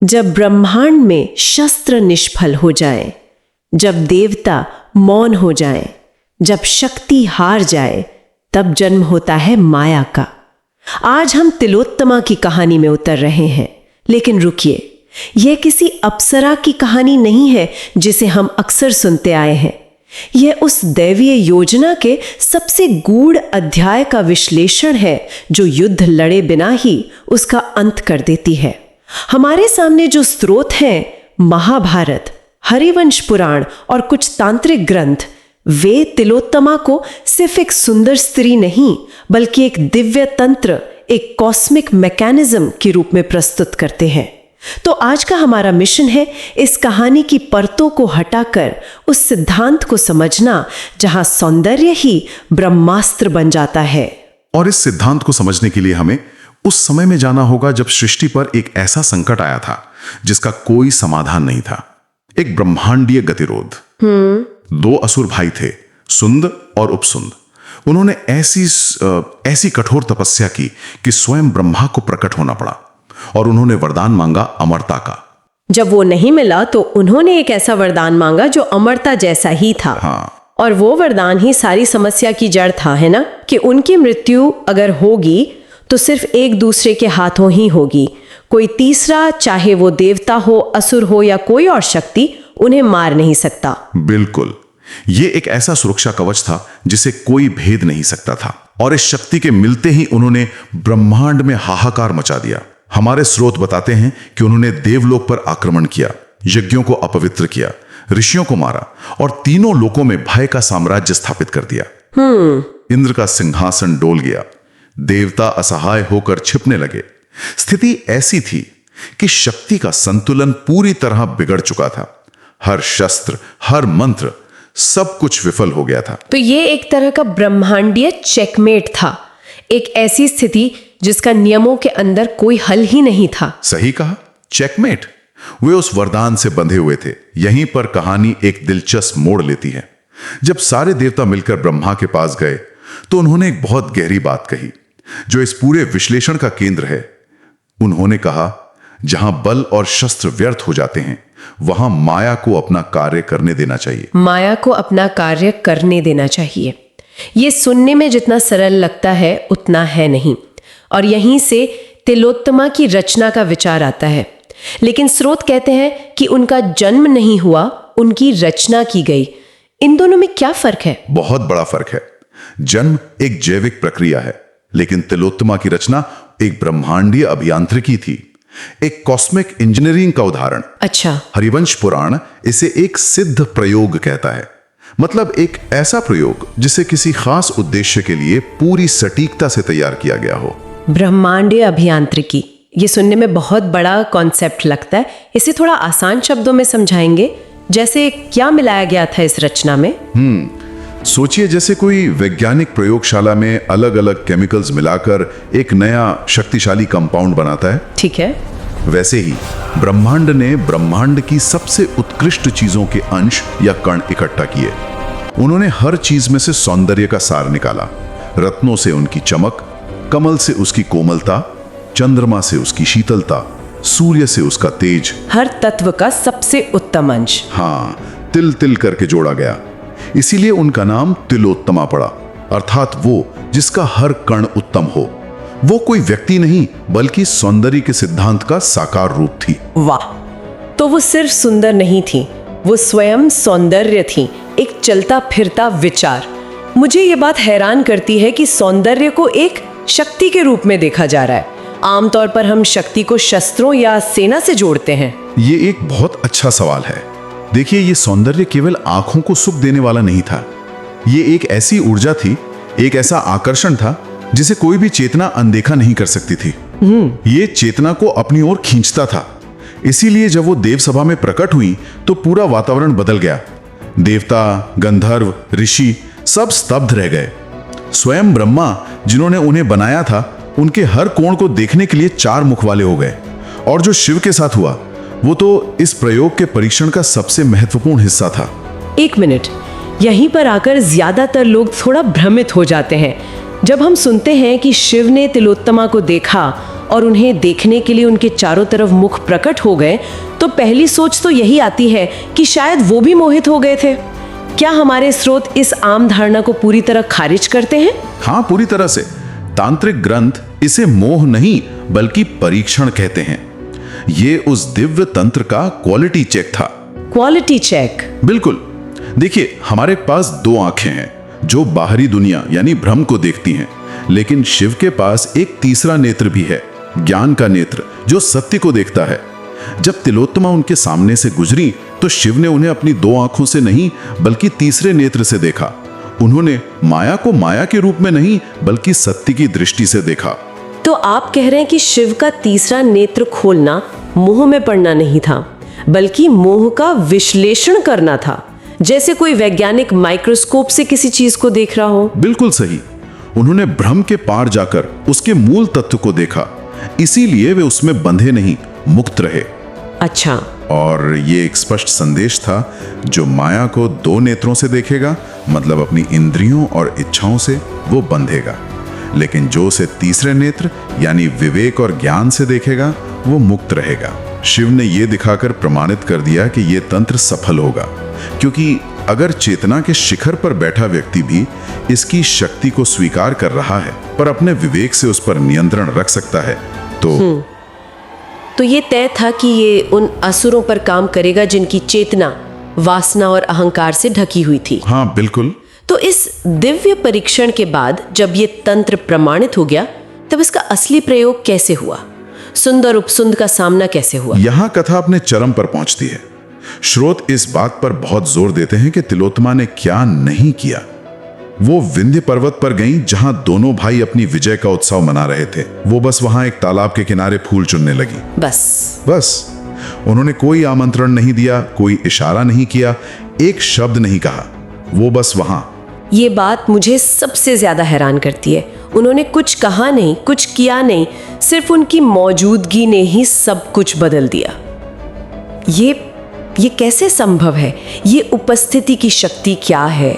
जब ब्रह्मांड में शस्त्र निष्फल हो जाए, जब देवता मौन हो जाए, जब शक्ति हार जाए, तब जन्म होता है माया का। आज हम तिलोत्तमा की कहानी में उतर रहे हैं, लेकिन रुकिए, यह किसी अप्सरा की कहानी नहीं है जिसे हम अक्सर सुनते आए हैं। यह उस दैवीय योजना के सबसे गूढ़ अध्याय का विश्लेषण है जो युद्ध लड़े बिना ही उसका अंत कर देती है। हमारे सामने जो स्रोत हैं, महाभारत, हरिवंश पुराण और कुछ तांत्रिक ग्रंथ, वे तिलोत्तमा को सिर्फ एक सुंदर स्त्री नहीं बल्कि एक दिव्य तंत्र, एक कॉस्मिक मैकेनिज्म के रूप में प्रस्तुत करते हैं। तो आज का हमारा मिशन है इस कहानी की परतों को हटाकर उस सिद्धांत को समझना जहां सौंदर्य ही ब्रह्मास्त्र बन जाता है। और इस सिद्धांत को समझने के लिए हमें उस समय में जाना होगा जब सृष्टि पर एक ऐसा संकट आया था जिसका कोई समाधान नहीं था। एक ब्रह्मांडीय गतिरोध। दो असुर भाई थे, सुंद और उपसुंद। उन्होंने ऐसी कठोर तपस्या की कि स्वयं ब्रह्मा को प्रकट होना पड़ा और उन्होंने वरदान मांगा अमरता का। जब वो नहीं मिला तो उन्होंने एक ऐसा वरदान मांगा जो अमरता जैसा ही था। हाँ। और वो वरदान ही सारी समस्या की जड़ था, है ना, कि उनकी मृत्यु अगर होगी तो सिर्फ एक दूसरे के हाथों ही होगी। कोई तीसरा, चाहे वो देवता हो, असुर हो या कोई और शक्ति, उन्हें मार नहीं सकता। बिल्कुल, ये एक ऐसा सुरक्षा कवच था जिसे कोई भेद नहीं सकता था। और इस शक्ति के मिलते ही उन्होंने ब्रह्मांड में हाहाकार मचा दिया। हमारे स्रोत बताते हैं कि उन्होंने देवलोक पर आक्रमण किया, यज्ञों को अपवित्र किया, ऋषियों को मारा और तीनों लोकों में भय का साम्राज्य स्थापित कर दिया। इंद्र का सिंहासन डोल गया, देवता असहाय होकर छिपने लगे। स्थिति ऐसी थी कि शक्ति का संतुलन पूरी तरह बिगड़ चुका था। हर शस्त्र, हर मंत्र, सब कुछ विफल हो गया था। तो ये एक तरह का ब्रह्मांडीय चेकमेट था, एक ऐसी स्थिति जिसका नियमों के अंदर कोई हल ही नहीं था। सही कहा, चेकमेट। वे उस वरदान से बंधे हुए थे। यहीं पर कहानी एक दिलचस्प मोड़ लेती है। जब सारे देवता मिलकर ब्रह्मा के पास गए तो उन्होंने एक बहुत गहरी बात कही जो इस पूरे विश्लेषण का केंद्र है। उन्होंने कहा, जहां बल और शस्त्र व्यर्थ हो जाते हैं वहां माया को अपना कार्य करने देना चाहिए। माया को अपना कार्य करने देना चाहिए। ये सुनने में जितना सरल लगता है उतना है नहीं। और यहीं से तिलोत्तमा की रचना का विचार आता है। लेकिन स्रोत कहते हैं कि उनका जन्म नहीं हुआ, उनकी रचना की गई। इन दोनों में क्या फर्क है? बहुत बड़ा फर्क है। जन्म एक जैविक प्रक्रिया है, लेकिन तिलोत्तमा की रचना एक ब्रह्मांडीय अभियांत्रिकी थी, एक कॉस्मिक इंजीनियरिंग का उदाहरण। अच्छा। हरिवंश पुराण इसे एक सिद्ध प्रयोग कहता है। मतलब एक ऐसा प्रयोग जिसे किसी खास उद्देश्य के लिए पूरी सटीकता से तैयार किया गया हो। ब्रह्मांडीय अभियांत्रिकी, ये सुनने में बहुत बड़ा कॉन्सेप्ट लगता है। इसे थोड़ा आसान शब्दों में समझाएंगे, जैसे क्या मिलाया गया था इस रचना में? सोचिए, जैसे कोई वैज्ञानिक प्रयोगशाला में अलग अलग केमिकल्स मिलाकर एक नया शक्तिशाली कंपाउंड बनाता है। ठीक है। वैसे ही ब्रह्मांड ने ब्रह्मांड की सबसे उत्कृष्ट चीजों के अंश या कण इकट्ठा किए। उन्होंने हर चीज में से सौंदर्य का सार निकाला। रत्नों से उनकी चमक, कमल से उसकी कोमलता, चंद्रमा से उसकी शीतलता, सूर्य से उसका तेज, हर तत्व का सबसे उत्तम अंश। हाँ, तिल तिल करके जोड़ा गया। इसीलिए उनका नाम तिलोत्तमा पड़ा, अर्थात वो जिसका हर कण उत्तम हो। वो कोई व्यक्ति नहीं बल्कि सौंदर्य के सिद्धांत का साकार रूप थी। वाह! तो वो सिर्फ सुंदर नहीं थी, वो स्वयं सौंदर्य थी, एक चलता फिरता विचार। मुझे ये बात हैरान करती है कि सौंदर्य को एक शक्ति के रूप में देखा जा रहा है। आमतौर पर हम शक्ति को शस्त्रों या सेना से जोड़ते हैं। ये एक बहुत अच्छा सवाल है। देखिए, ये सौंदर्य केवल आंखों को सुख देने वाला नहीं था। ये एक ऐसी ऊर्जा थी, एक ऐसा आकर्षण था जिसे कोई भी चेतना अनदेखा नहीं कर सकती थी। ये चेतना को अपनी ओर खींचता था। इसीलिए जब वो देव सभा में प्रकट हुई तो पूरा वातावरण बदल गया। देवता, गंधर्व, ऋषि सब स्तब्ध रह गए। स्वयं ब्रह्मा, जिन्होंने उन्हें बनाया था, उनके हर कोण को देखने के लिए 4 मुख वाले हो गए। और जो शिव के साथ हुआ वो तो इस प्रयोग के परीक्षण का सबसे महत्वपूर्ण हिस्सा था। एक मिनट, यहीं पर आकर ज्यादातर लोग थोड़ा भ्रमित हो जाते हैं। जब हम सुनते हैं कि शिव ने तिलोत्तमा को देखा और उन्हें देखने के लिए उनके चारों तरफ मुख प्रकट हो गए, तो पहली सोच तो यही आती है कि शायद वो भी मोहित हो गए थे। क्या हमारे स्रोत इस आम धारणा को पूरी तरह खारिज करते हैं? हाँ, पूरी तरह से। तांत्रिक ग्रंथ इसे मोह नहीं बल्कि परीक्षण कहते हैं। ये उस दिव्य तंत्र का क्वालिटी चेक था। Quality check? बिल्कुल। देखिए, हमारे पास दो आंखें हैं जो बाहरी दुनिया यानी भ्रम को देखती हैं, लेकिन शिव के पास एक तीसरा नेत्र भी है, ज्ञान का नेत्र, जो सत्य को देखता है। जब तिलोत्तमा उनके सामने से गुजरी तो शिव ने उन्हें अपनी दो आंखों से नहीं बल्कि तीसरे नेत्र से देखा। उन्होंने माया को माया के रूप में नहीं बल्कि सत्य की दृष्टि से देखा। तो आप कह रहे हैं कि शिव का तीसरा नेत्र खोलना मोह में पड़ना नहीं था, बल्कि मोह का विश्लेषण करना था, जैसे कोई वैज्ञानिक माइक्रोस्कोप से किसी चीज को देख रहा हो। बिल्कुल सही। उन्होंने भ्रम के पार जाकर उसके मूल तत्व को देखा, इसीलिए वे उसमें बंधे नहीं, मुक्त रहे। अच्छा। और ये एक स्पष्ट संदेश था, जो माया को दो नेत्रों से देखेगा, मतलब अपनी इंद्रियों और इच्छाओं से, वो बंधेगा, लेकिन जो उसे तीसरे नेत्र यानी विवेक और ज्ञान से देखेगा वो मुक्त रहेगा। शिव ने यह दिखाकर प्रमाणित कर दिया कि यह तंत्र सफल होगा, क्योंकि अगर चेतना के शिखर पर बैठा व्यक्ति भी इसकी शक्ति को स्वीकार कर रहा है पर अपने विवेक से उस पर नियंत्रण रख सकता है, तो ये तय था कि ये उन असुरों पर काम करेगा जिनकी चेतना वासना और अहंकार से ढकी हुई थी। हाँ, बिल्कुल। तो इस दिव्य परीक्षण के बाद जब ये तंत्र प्रमाणित हो गया, तब इसका असली प्रयोग कैसे हुआ? सुंदर उपसुंद का सामना कैसे हुआ? यहाँ कथा अपने चरम पर पहुंचती है। स्रोत इस बात पर बहुत जोर देते हैं कि तिलोत्तमा ने क्या नहीं किया। वो विंध्य पर्वत पर गईं, जहां दोनों भाई अपनी विजय का उत्सव मना रहे थे। वो बस वहां एक तालाब के किनारे फूल चुनने लगी। बस उन्होंने कोई आमंत्रण नहीं दिया, कोई इशारा नहीं किया, एक शब्द नहीं कहा। वो बस वहां। ये बात मुझे सबसे ज्यादा हैरान करती है। उन्होंने कुछ कहा नहीं, कुछ किया नहीं, सिर्फ उनकी मौजूदगी ने ही सब कुछ बदल दिया। ये कैसे संभव है? ये उपस्थिति की शक्ति क्या है?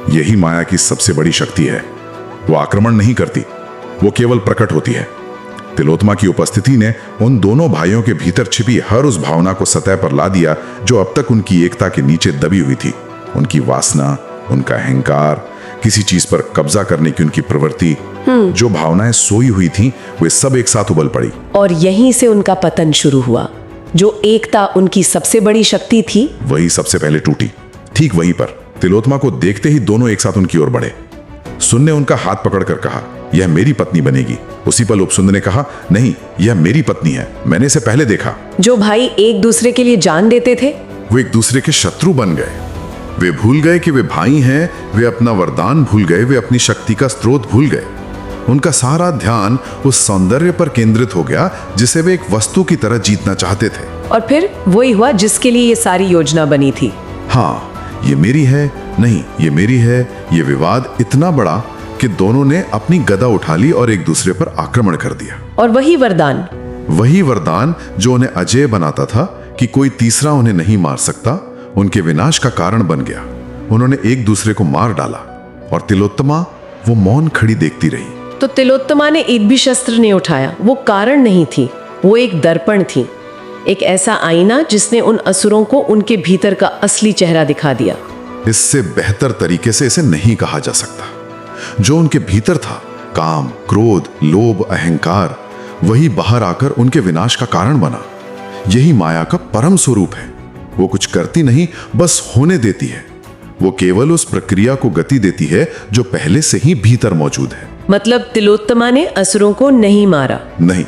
यही माया की सबसे बड़ी शक्ति है। वो आक्रमण नहीं करती, वो केवल प्रकट होती है। तिलोत्तमा की उपस्थिति ने उन दोनों भाइयों के भीतर छिपी हर उस भावना को सतह पर ला दिया जो अब तक उनकी एकता के नीचे दबी हुई थी। उनकी वासना, उनका अहंकार, किसी चीज पर कब्जा करने की उनकी प्रवृत्ति, जो भावनाएं सोई हुई थीं, वे सब एक साथ उबल पड़ी। और यहीं से उनका पतन शुरू हुआ। जो एकता उनकी सबसे बड़ी शक्ति थी, वही सबसे पहले टूटी। ठीक वहीं पर तिलोत्तमा को देखते ही दोनों एक साथ उनकी ओर बढ़े। सुन ने उनका हाथ पकड़कर कहा, यह मेरी पत्नी बनेगी। उसी पल उपसुंद ने कहा, नहीं, यह मेरी पत्नी है, मैंने इसे पहले देखा। जो भाई एक दूसरे के लिए जान देते थे, वो एक दूसरे के शत्रु बन गए। वे भूल गए कि वे भाई हैं, वे अपना वरदान भूल गए, वे अपनी शक्ति का स्रोत भूल गए। उनका सारा ध्यान उस सौंदर्य पर केंद्रित हो गया जिसे वे एक वस्तु की तरह जीतना चाहते थे। और फिर वही हुआ जिसके लिए ये सारी योजना बनी थी। हाँ, ये मेरी है, नहीं ये मेरी है। ये विवाद इतना बड़ा कि दोनों ने अपनी गदा उठा ली और एक दूसरे पर आक्रमण कर दिया। और वही वरदान जो उन्हें अजेय बनाता था कि कोई तीसरा उन्हें नहीं मार सकता, उनके विनाश का कारण बन गया। उन्होंने एक दूसरे को मार डाला और तिलोत्तमा वो मौन खड़ी देखती रही। तो तिलोत्तमा ने एक भी शस्त्र नहीं उठाया। वो कारण नहीं थी, वो एक दर्पण थी, एक ऐसा आईना जिसने उन असुरों को उनके भीतर का असली चेहरा दिखा दिया। इससे बेहतर तरीके से इसे नहीं कहा जा सकता। जो उनके भीतर था, काम, क्रोध, लोभ, अहंकार, वही बाहर आकर उनके विनाश का कारण बना। यही माया का परम स्वरूप है। वो कुछ करती नहीं, बस होने देती है। वो केवल उस प्रक्रिया को गति देती है जो पहले से ही भीतर मौजूद है। मतलब तिलोत्तमा ने असुरों को नहीं मारा? नहीं,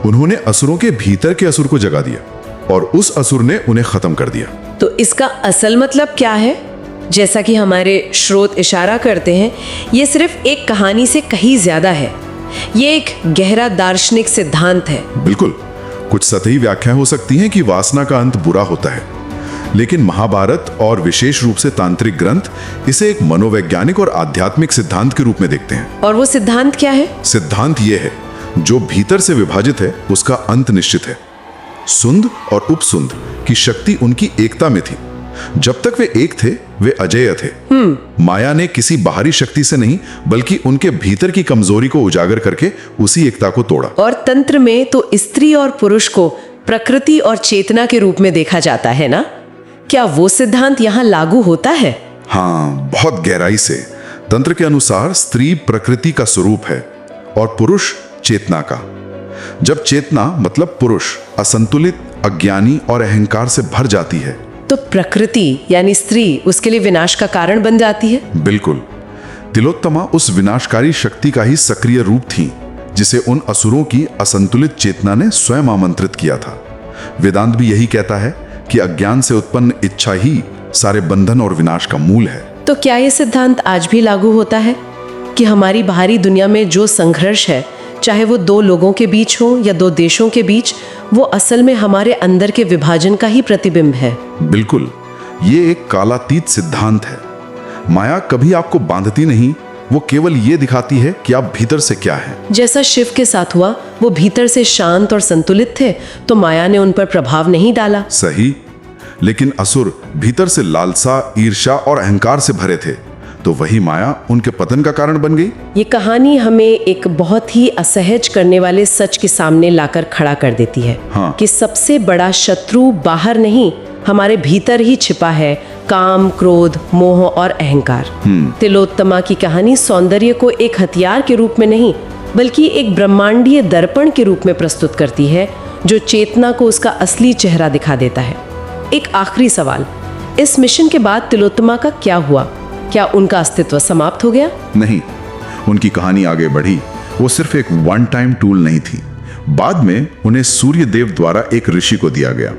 उन्होंने असुरों के भीतर के असुर को जगा दिया और उस असुर ने उन्हें खत्म कर दिया। तो इसका असल मतलब क्या है? जैसा कि हमारे स्रोत इशारा करते हैं, ये सिर्फ एक कहानी से कहीं ज्यादा है। ये एक गहरा दार्शनिक सिद्धांत है। बिल्कुल। कुछ सतही व्याख्या हो सकती है कि वासना का अंत बुरा होता है, लेकिन महाभारत और विशेष रूप से तांत्रिक ग्रंथ इसे एक मनोवैज्ञानिक और आध्यात्मिक सिद्धांत के रूप में देखते हैं। और वो सिद्धांत क्या है? सिद्धांत ये है, जो भीतर से विभाजित है उसका अंत निश्चित है। सुंद और उपसुंद की शक्ति उनकी एकता में थी। जब तक वे एक थे वे अजेय थे। माया ने किसी बाहरी शक्ति से नहीं बल्कि उनके भीतर की कमजोरी को उजागर करके उसी एकता को तोड़ा। और तंत्र में तो स्त्री और पुरुष को प्रकृति और चेतना के रूप में देखा जाता है ना? क्या वो सिद्धांत यहाँ लागू होता है? हाँ, बहुत गहराई से। तंत्र के अनुसार स्त्री प्रकृति का स्वरूप है और पुरुष चेतना का। जब चेतना मतलब पुरुष असंतुलित, अज्ञानी और अहंकार से भर जाती है तो प्रकृति यानी स्त्री उसके लिए विनाश का कारण बन जाती है। बिल्कुल। तिलोत्तमा उस विनाशकारी शक्ति का ही सक्रिय रूप थी जिसे उन असुरों की असंतुलित चेतना ने स्वयं आमंत्रित किया था। वेदांत भी यही कहता है कि अज्ञान से उत्पन्न इच्छा ही सारे बंधन और विनाश का मूल है। तो क्या ये सिद्धांत आज भी लागू होता है कि हमारी बाहरी दुनिया में जो संघर्ष है, चाहे वो दो लोगों के बीच हो या दो देशों के बीच, वो असल में हमारे अंदर के विभाजन का ही प्रतिबिंब है? बिल्कुल, ये एक कालातीत सिद्धांत है। माया कभी आपको बांधती नहीं, वो केवल ये दिखाती है कि आप भीतर से क्या हैं। जैसा शिव के साथ हुआ, वो भीतर से शांत और संतुलित थे तो माया ने उन पर प्रभाव नहीं डाला। सही, लेकिन असुर भीतर से लालसा, ईर्ष्या और अहंकार से भरे थे, तो वही माया उनके पतन का कारण बन गई। ये कहानी हमें एक बहुत ही असहज करने वाले सच के सामने लाकर खड़ा कर देती है। हाँ। कि सबसे बड़ा शत्रु बाहर नहीं, हमारे भीतर ही छिपा है। काम, क्रोध, मोह और अहंकार। तिलोत्तमा की कहानी सौंदर्य को एक हथियार के रूप में नहीं बल्कि एक ब्रह्मांडीय दर्पण के रूप में प्रस्तुत करती है, जो चेतना को उसका असली चेहरा दिखा देता है। एक आखिरी सवाल, इस मिशन के बाद तिलोत्तमा का क्या हुआ? क्या उनका अस्तित्व समाप्त हो गया? नहीं, उनकी कहानी आगे बढ़ी। वो सिर्फ एक वन टाइम टूल नहीं थी। बाद में उन्हें सूर्य देव द्वारा एक ऋषि को दिया गया।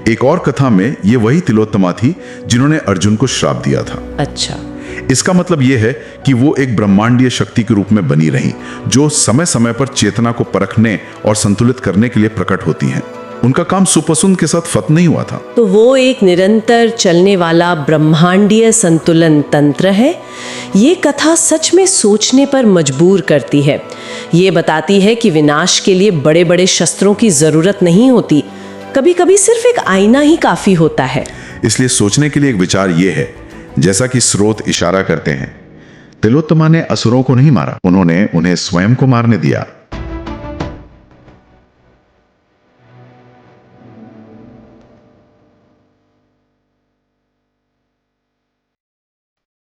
एक और कथा में ये वही तिलोत्तमा थी जिन्होंने अर्जुन को श्राप दिया था। अच्छा, इसका मतलब यह है कि वो एक ब्रह्मांडीय शक्ति के रूप में बनी रही, जो समय समय पर चेतना को परखने और संतुलित करने के लिए प्रकट होती हैं। उनका काम सुपसुंद के साथ खत्म नहीं हुआ था। तो वो एक निरंतर चलने वाला ब्रह्मांडीय संतुलन तंत्र है। ये कथा सच में सोचने पर मजबूर करती है। ये बताती है कि विनाश के लिए बड़े बड़े शस्त्रों की जरूरत नहीं होती, कभी कभी सिर्फ एक आईना ही काफी होता है। इसलिए सोचने के लिए एक विचार ये है, जैसा कि स्रोत इशारा करते हैं, तिलोत्तमा ने असुरों को नहीं मारा, उन्होंने उन्हें स्वयं को मारने दिया।